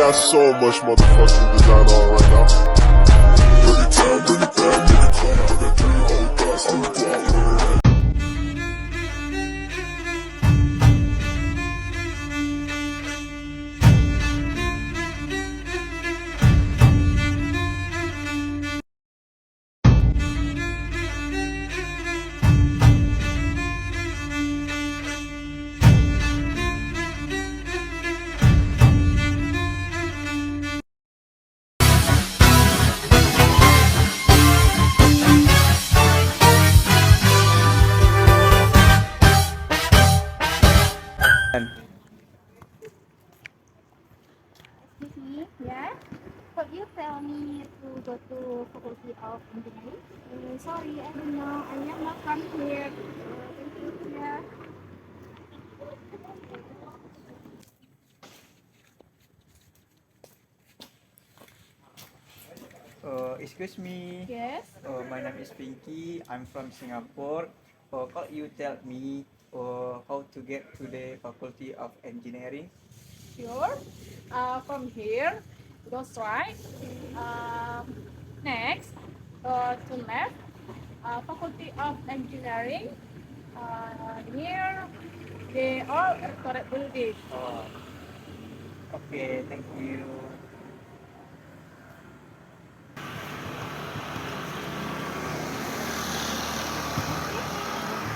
got so much motherfucking design on right now. Bring it down, bring it down, nigga, come out that 3 old thoughts, I'm the Excuse me, yes? Could you tell me to go to Faculty of Engineering? Sorry, I don't know. I am not from here. Thank you. Yeah. Excuse me. Yes? My name is Fingki. I'm from Singapore. Could you tell me how to get to the Faculty of Engineering? Sure. From here, go straight. Um, Next, to left. Faculty of Engineering. Near the old correct building. Oh, okay, thank you.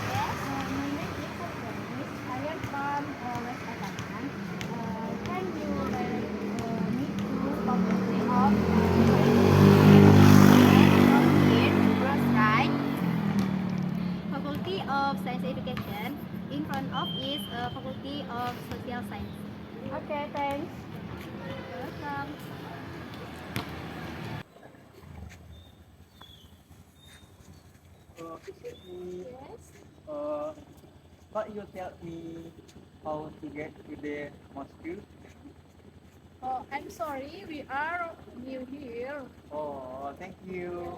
Yes, my name is Satrianis. I am from West Thailand. Can you direct me to Faculty of from here, cross right. Faculty of Science Education. In front of is Faculty of Social Science. Okay, thanks. Welcome. Excuse me. Yes. Could you tell me how to get to the mosque? I'm sorry, we are new here. Oh, thank you.